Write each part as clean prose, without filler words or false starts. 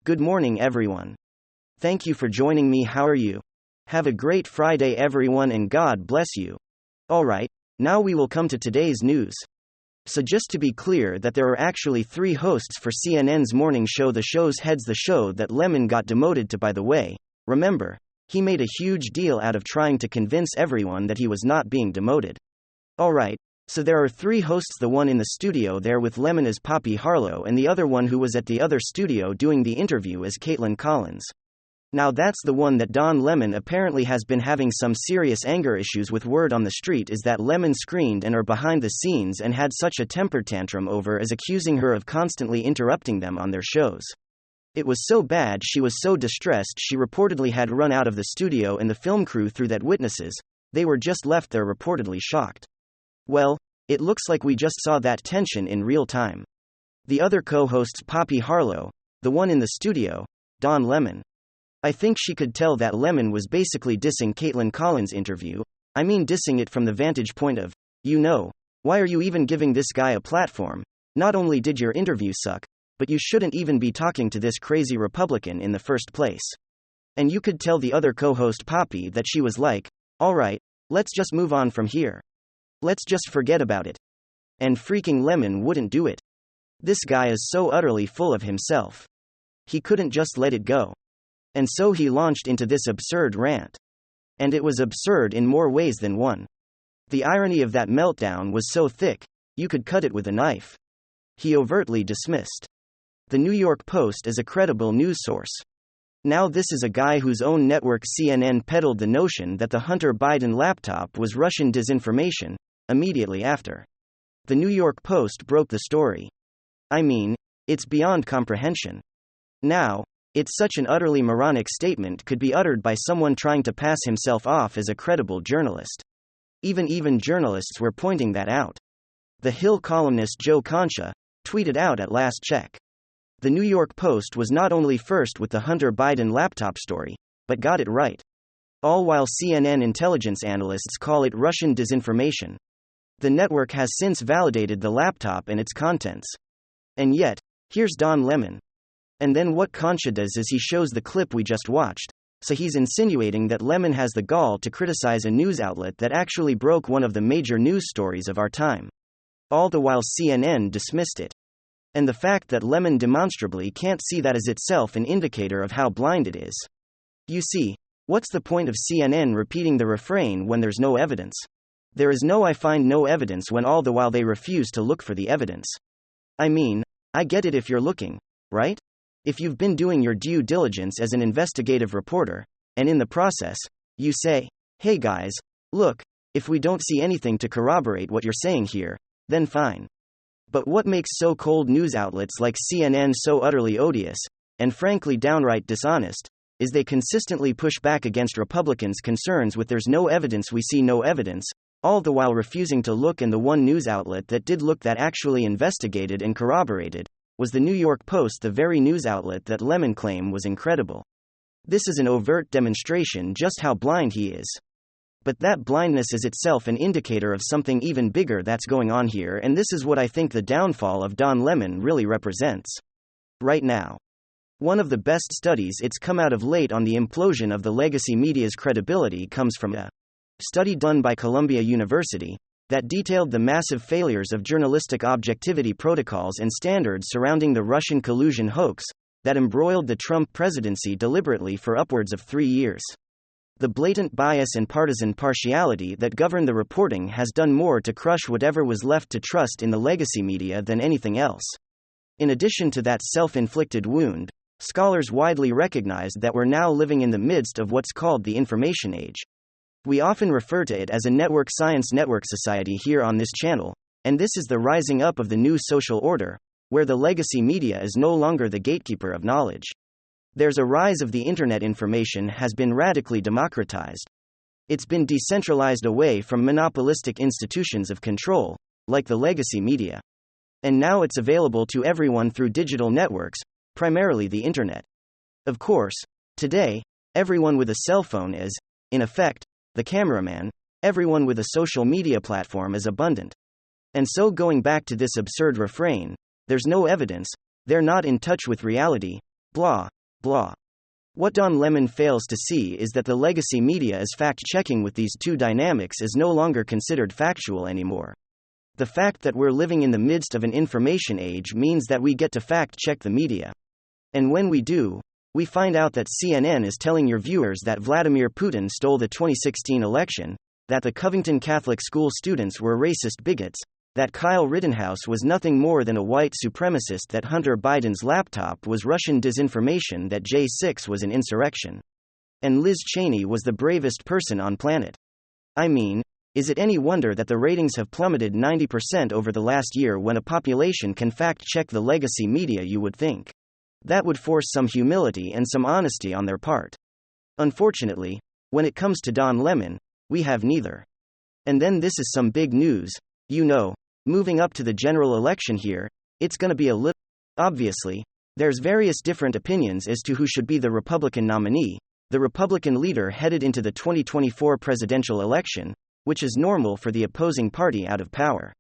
Good morning, everyone. Thank you for joining me. How are you? Have a great Friday, everyone, and God bless you. Alright, now we will come to today's news. So, just to be clear, that there are actually 3 hosts for CNN's morning show. The show's heads the show that Lemon got demoted to, by the way. Remember, he made a huge deal out of trying to convince everyone that he was not being demoted. Alright, so there are 3 hosts, the one in the studio there with Lemon as Poppy Harlow, and the other one who was at the other studio doing the interview as Caitlin Collins. Now that's the one that Don Lemon apparently has been having some serious anger issues with. Word on the street is that Lemon screened and are behind the scenes and had such a temper tantrum over as accusing her of constantly interrupting them on their shows. It was so bad, she was so distressed, she reportedly had run out of the studio, and the film crew threw that witnesses. They were just left there reportedly shocked. Well, it looks like we just saw that tension in real time. The other co-hosts, Poppy Harlow, the one in the studio, Don Lemon. I think she could tell that Lemon was basically dissing Caitlin Collins' interview. I mean, dissing it from the vantage point of, why are you even giving this guy a platform? Not only did your interview suck, but you shouldn't even be talking to this crazy Republican in the first place. And you could tell the other co-host, Poppy, that she was like, alright, let's just move on from here. Let's just forget about it. And freaking Lemon wouldn't do it. This guy is so utterly full of himself. He couldn't just let it go. And so he launched into this absurd rant. And it was absurd in more ways than one. The irony of that meltdown was so thick, you could cut it with a knife. He overtly dismissed the New York Post as a credible news source. Now this is a guy whose own network CNN peddled the notion that the Hunter Biden laptop was Russian disinformation, immediately after the New York Post broke the story. I mean, it's beyond comprehension. Now, it's such an utterly moronic statement could be uttered by someone trying to pass himself off as a credible journalist. Even journalists were pointing that out. The Hill columnist Joe Concha tweeted out at last check. The New York Post was not only first with the Hunter Biden laptop story, but got it right. All while CNN intelligence analysts call it Russian disinformation. The network has since validated the laptop and its contents. And yet, here's Don Lemon. And then what Concha does is he shows the clip we just watched, so he's insinuating that Lemon has the gall to criticize a news outlet that actually broke one of the major news stories of our time. All the while CNN dismissed it. And the fact that Lemon demonstrably can't see that is itself an indicator of how blind it is. You see, what's the point of CNN repeating the refrain when there's no evidence? There is no I find no evidence when all the while they refuse to look for the evidence. I mean, I get it if you're looking, right? If you've been doing your due diligence as an investigative reporter, and in the process, you say, hey guys, look, if we don't see anything to corroborate what you're saying here, then fine. But what makes so-called news outlets like CNN so utterly odious, and frankly downright dishonest, is they consistently push back against Republicans' concerns with there's no evidence, we see no evidence, all the while refusing to look. And the one news outlet that did look, that actually investigated and corroborated, was the New York Post, the very news outlet that Lemon claimed was incredible. This is an overt demonstration just how blind he is. But that blindness is itself an indicator of something even bigger that's going on here, and this is what I think the downfall of Don Lemon really represents. Right now. One of the best studies it's come out of late on the implosion of the legacy media's credibility comes from a study done by Columbia University that detailed the massive failures of journalistic objectivity protocols and standards surrounding the Russian collusion hoax that embroiled the Trump presidency deliberately for upwards of 3 years. The blatant bias and partisan partiality that governed the reporting has done more to crush whatever was left to trust in the legacy media than anything else. In addition to that self-inflicted wound, scholars widely recognized that we're now living in the midst of what's called the information age. We often refer to it as a network science network society here on this channel, and this is the rising up of the new social order, where the legacy media is no longer the gatekeeper of knowledge. There's a rise of the internet. Information has been radically democratized. It's been decentralized away from monopolistic institutions of control, like the legacy media. And now it's available to everyone through digital networks, primarily the internet. Of course, today, everyone with a cell phone is, in effect, the cameraman. Everyone with a social media platform is abundant. And so, going back to this absurd refrain, there's no evidence, they're not in touch with reality, Blah, blah. What Don Lemon fails to see is that the legacy media is fact-checking with these two dynamics is no longer considered factual anymore. The fact that we're living in the midst of an information age means that we get to fact-check the media. And when we do, we find out that CNN is telling your viewers that Vladimir Putin stole the 2016 election, that the Covington Catholic school students were racist bigots, that Kyle Rittenhouse was nothing more than a white supremacist, that Hunter Biden's laptop was Russian disinformation, that J6 was an insurrection, and Liz Cheney was the bravest person on planet. I mean, is it any wonder that the ratings have plummeted 90% over the last year when a population can fact-check the legacy media? You would think that would force some humility and some honesty on their part. Unfortunately, when it comes to Don Lemon, we have neither. And then this is some big news, you know. Moving up to the general election here, it's gonna be a little. Obviously, there's various different opinions as to who should be the Republican nominee, the Republican leader headed into the 2024 presidential election, which is normal for the opposing party out of power.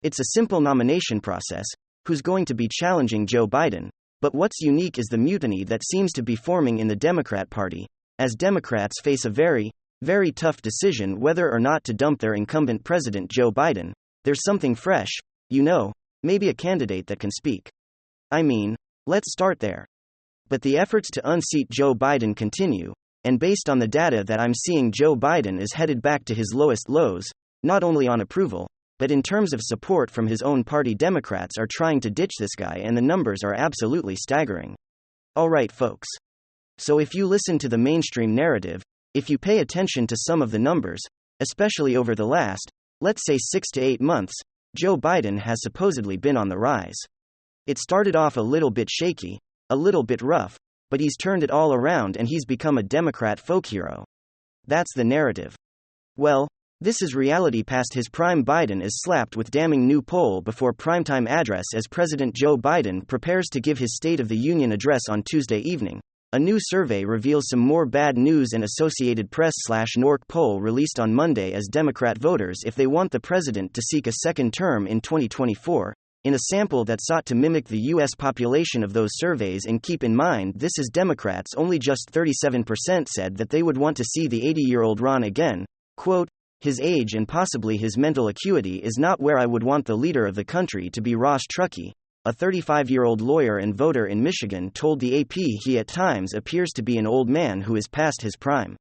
It's a simple nomination process, who's going to be challenging Joe Biden, but what's unique is the mutiny that seems to be forming in the Democrat Party, as Democrats face a very, very tough decision whether or not to dump their incumbent president Joe Biden. There's something fresh, you know, maybe a candidate that can speak. I mean, let's start there. But the efforts to unseat Joe Biden continue, and based on the data that I'm seeing, Joe Biden is headed back to his lowest lows, not only on approval, but in terms of support from his own party. Democrats are trying to ditch this guy and the numbers are absolutely staggering. Alright folks. So if you listen to the mainstream narrative, if you pay attention to some of the numbers, especially over the last, let's say 6 to 8 months, Joe Biden has supposedly been on the rise. It started off a little bit shaky, a little bit rough, but he's turned it all around and he's become a Democrat folk hero. That's the narrative. Well, this is reality past his prime. Biden is slapped with damning new poll before primetime address as President Joe Biden prepares to give his State of the Union address on Tuesday evening. A new survey reveals some more bad news. An Associated Press/NORC poll released on Monday as Democrat voters if they want the president to seek a second term in 2024, in a sample that sought to mimic the U.S. population of those surveys. And keep in mind, this is Democrats. Only just 37% said that they would want to see the 80-year-old Ron again. Quote, his age and possibly his mental acuity is not where I would want the leader of the country to be. Ross Truckee, a 35-year-old lawyer and voter in Michigan, told the AP he at times appears to be an old man who is past his prime.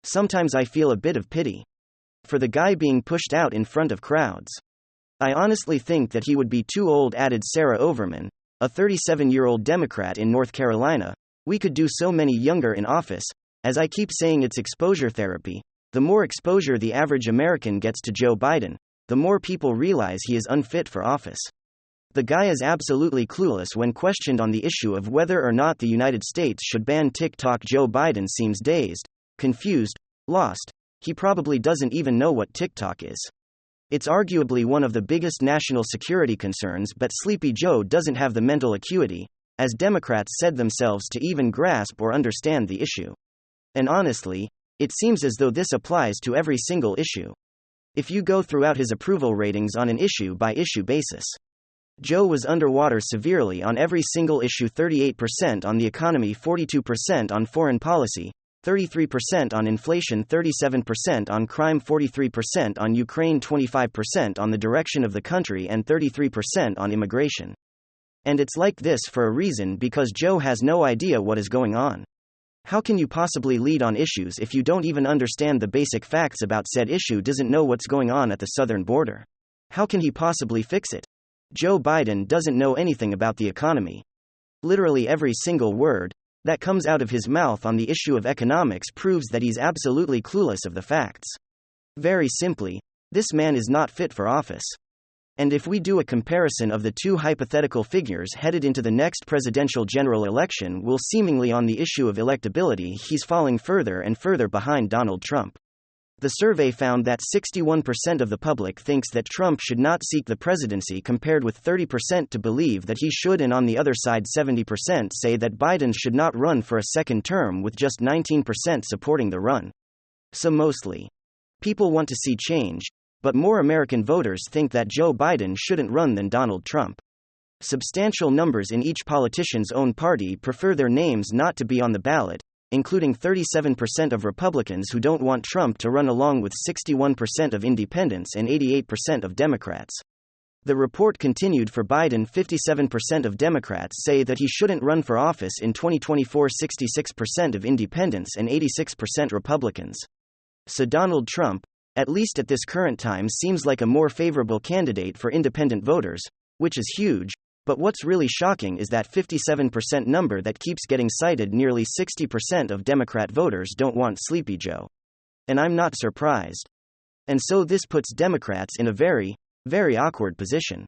Sometimes I feel a bit of pity for the guy being pushed out in front of crowds. I honestly think that he would be too old, added Sarah Overman, a 37-year-old Democrat in North Carolina. We could do so many younger in office. As I keep saying, it's exposure therapy. The more exposure the average American gets to Joe Biden, the more people realize he is unfit for office. The guy is absolutely clueless when questioned on the issue of whether or not the United States should ban TikTok. Joe Biden seems dazed, confused, lost. He probably doesn't even know what TikTok is. It's arguably one of the biggest national security concerns, but Sleepy Joe doesn't have the mental acuity, as Democrats said themselves, to even grasp or understand the issue. And honestly, it seems as though this applies to every single issue. If you go throughout his approval ratings on an issue-by-issue basis, Joe was underwater severely on every single issue: 38% on the economy, 42% on foreign policy, 33% on inflation, 37% on crime, 43% on Ukraine, 25% on the direction of the country, and 33% on immigration. And it's like this for a reason, because Joe has no idea what is going on. How can you possibly lead on issues if you don't even understand the basic facts about said issue? Doesn't know what's going on at the southern border? How can he possibly fix it? Joe Biden doesn't know anything about the economy. Literally every single word that comes out of his mouth on the issue of economics proves that he's absolutely clueless of the facts. Very simply, this man is not fit for office. And if we do a comparison of the two hypothetical figures headed into the next presidential general election, we'll seemingly on the issue of electability, he's falling further and further behind Donald Trump. The survey found that 61% of the public thinks that Trump should not seek the presidency, compared with 30% to believe that he should, and on the other side 70% say that Biden should not run for a second term, with just 19% supporting the run. So mostly, people want to see change, but more American voters think that Joe Biden shouldn't run than Donald Trump. Substantial numbers in each politician's own party prefer their names not to be on the ballot, including 37% of Republicans who don't want Trump to run, along with 61% of independents and 88% of Democrats. The report continued: for Biden, 57% of Democrats say that he shouldn't run for office in 2024, 66% of independents and 86% Republicans. So Donald Trump, at least at this current time, seems like a more favorable candidate for independent voters, which is huge, but what's really shocking is that 57% number that keeps getting cited. Nearly 60% of Democrat voters don't want Sleepy Joe. And I'm not surprised. And so this puts Democrats in a very awkward position.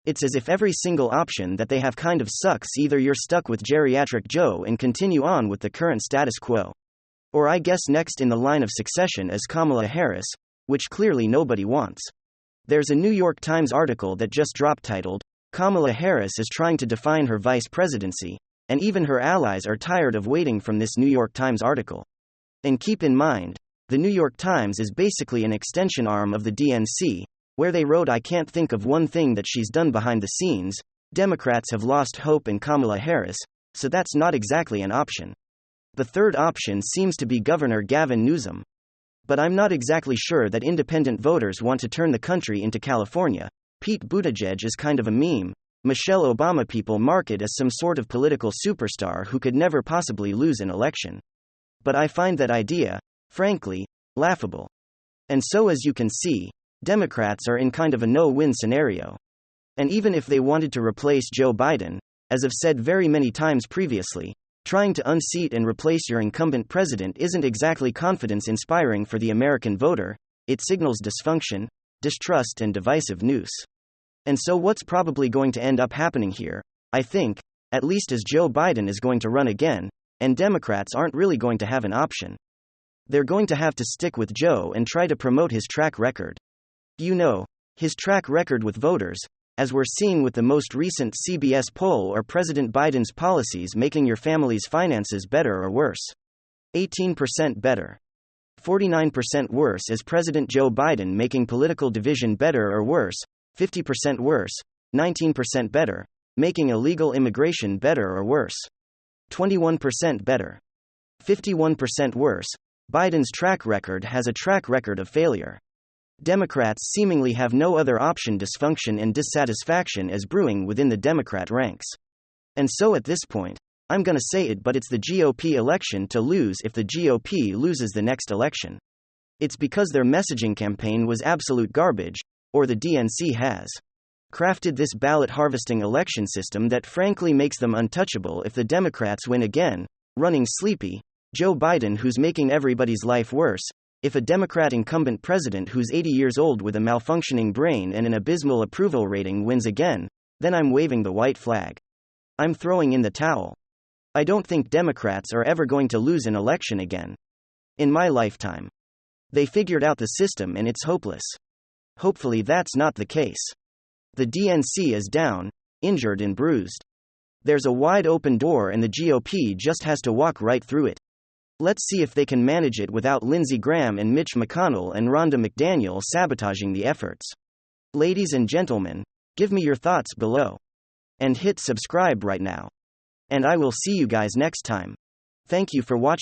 It's as if every single option that they have kind of sucks. Either you're stuck with Geriatric Joe and continue on with the current status quo, or I guess next in the line of succession is Kamala Harris, which clearly nobody wants. There's a New York Times article that just dropped titled, "Kamala Harris is trying to define her vice presidency, and even her allies are tired of waiting," from this New York Times article. And keep in mind, the New York Times is basically an extension arm of the DNC, where they wrote, "I can't think of one thing that she's done behind the scenes. Democrats have lost hope in Kamala Harris, so that's not exactly an option." The third option seems to be Governor Gavin Newsom. But I'm not exactly sure that independent voters want to turn the country into California. Pete Buttigieg is kind of a meme. Michelle Obama people mark it as some sort of political superstar who could never possibly lose an election. But I find that idea, frankly, laughable. And so, as you can see, Democrats are in kind of a no-win scenario. And even if they wanted to replace Joe Biden, as I've said very many times previously, trying to unseat and replace your incumbent president isn't exactly confidence-inspiring for the American voter. It signals dysfunction, distrust, and divisive news. And so what's probably going to end up happening here, I think, at least, is Joe Biden is going to run again, and Democrats aren't really going to have an option. They're going to have to stick with Joe and try to promote his track record. You know, his track record with voters, as we're seeing with the most recent CBS poll. Or President Biden's policies making your family's finances better or worse? 18% better. 49% worse. Is President Joe Biden making political division better or worse? 50% worse. 19% better. Making illegal immigration better or worse? 21% better. 51% worse. Biden's track record has a track record of failure. Democrats seemingly have no other option. Dysfunction and dissatisfaction is brewing within the Democrat ranks. And so at this point, I'm gonna say it, but it's the GOP election to lose if the GOP loses the next election. It's because their messaging campaign was absolute garbage, or the DNC has crafted this ballot harvesting election system that frankly makes them untouchable if the Democrats win again, running Sleepy Joe Biden, who's making everybody's life worse. If a Democrat incumbent president who's 80 years old with a malfunctioning brain and an abysmal approval rating wins again, then I'm waving the white flag. I'm throwing in the towel. I don't think Democrats are ever going to lose an election again. In my lifetime. They figured out the system and it's hopeless. Hopefully that's not the case. The DNC is down, injured and bruised. There's a wide open door and the GOP just has to walk right through it. Let's see if they can manage it without Lindsey Graham and Mitch McConnell and Rhonda McDaniel sabotaging the efforts. Ladies and gentlemen, give me your thoughts below. And hit subscribe right now. And I will see you guys next time. Thank you for watching.